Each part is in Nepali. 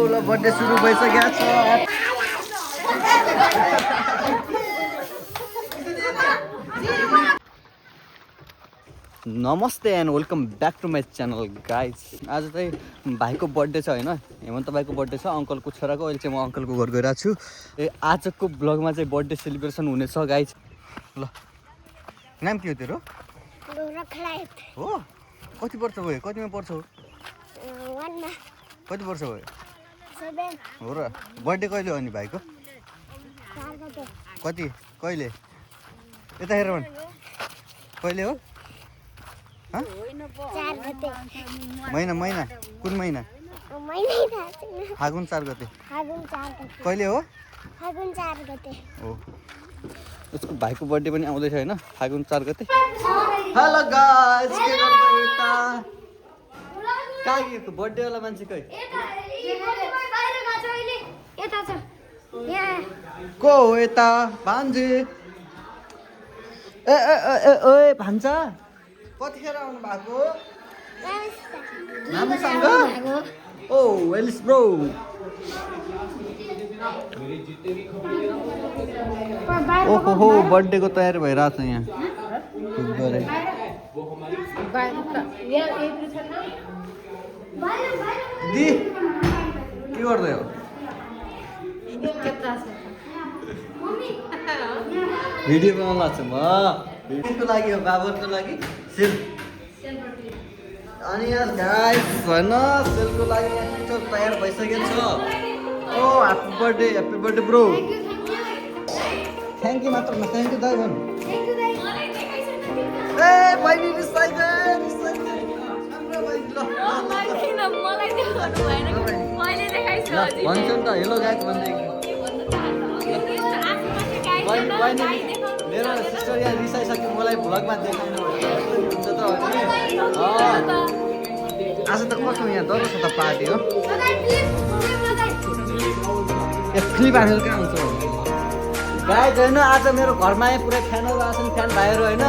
ल बर्थडे सुरु भइसकेको छ। नमस्ते and welcome back to my channel guys. आज चाहिँ भाइको बर्थडे छ होइन, हेमन्त भाइको बर्थडे छ, अङ्कलको छोराको। अहिले चाहिँ म अङ्कलको घर गइरहेको छु। आजको ब्लगमा चाहिँ बर्थडे सेलिब्रेसन हुनेछ गाइज। ल नाम के हो तेरो? हो कति वर्ष भयो? कतिमा पढ्छौ? कति वर्ष भयो? हो र बर्थडे कहिले हो अनि भाइको? कति कहिले? यता हेर भन् कहिले हो? महिना महिना कुन महिना? फागुन 4 गते। कहिले हो? फागुन 4 गते हो। उसको भाइको बर्थडे पनि आउँदैछ होइन, फागुन 4 गते। हेलो गाइस, के गर्दै यता? कहाँ गएको बर्थडे वाला मान्छे कही? को हो यता? भान्जे। ए ए ए ओए भान्जा, कतिखेर आउनु भएको? नामसँग? ओ वेल्स ब्रो। ओहो हो बर्थडे को तयारी भइरहेछ यहाँ। दी के गर्दै हो? भिडियो बनाउन लाग्छ म। भिडियोको लागि हो, बाबरको लागि सेल। अनि यहाँ गाइस भन सेलको लागि यहाँ तयार भइसकेको छ। Oh happy birthday bro. Thank you मात्र, थ्याङ्क यू दाइ भन्नु। ए बहिनी रिसाइदे भन्छ नि त हेलो गाइस भन्दै। मेरो सिस्टर यहाँ रिसाइसक्यो, मलाई भ्लगमा देखाउनु हुन्छ त अनि। आज त कस्तो यहाँ डर छ त पार्टी हो। क्लिप हालेर कहाँ हुन्छ गाइस होइन। आज मेरो घरमा पुरै फ्यानहरू आछन्, फ्यान भाइहरू होइन।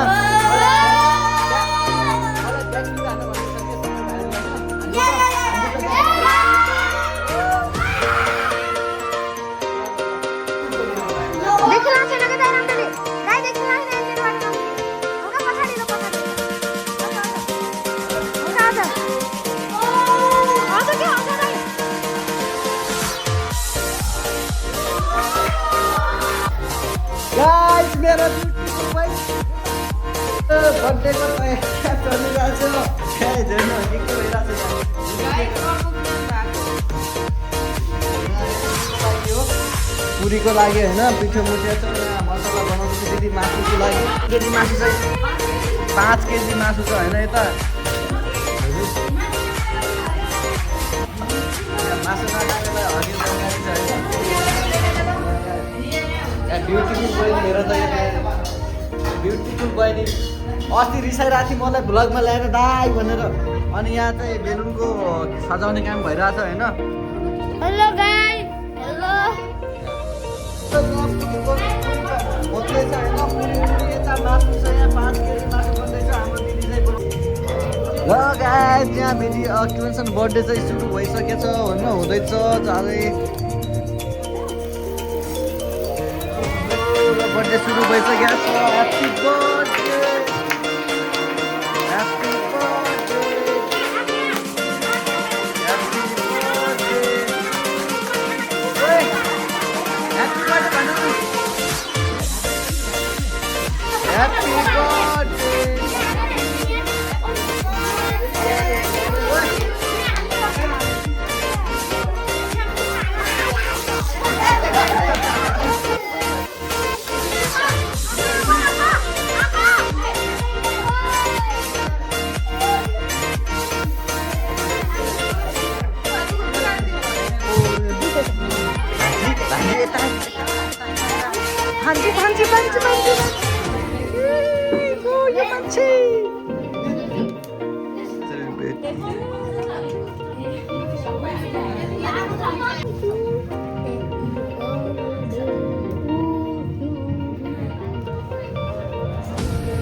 गाइस मेरो ब्युटीफुल भाइ बर्थडेको तयारी चलिरहेछ। झन् के भइरहेछ पुरीको लागि होइन, पिठो मुठिया छ, मसला बनाउँदैछ दिदी। मासुको लागि केजी मासु चाहिँ 5 केजी मासु छ होइन। यता मासु नखानेलाई हरियो तरकारी छ होइन। ब्युटिफुल बहिनी हेर त, ब्युटिफुल बहिनी अस्ति रिसाइरहेको थियो मलाई भ्लगमा ल्याएर दाइ भनेर। अनि यहाँ चाहिँ बेलुनको सजाउने काम भइरहेछ होइन। Hello guys, hello. ल गाइस यहाँ भिडियो के भन्छ बर्थडे चाहिँ सुरु भइसकेछ होइन, हुँदैछ चाँडै। बर्थडे सुरु भइसकेको छ। Happy birthday, happy birthday, happy birthday. ओए ह्याप्पी बर्थडे भन्नु। Happy birthday. भान्जी भान्जी भान्जी भान्जी।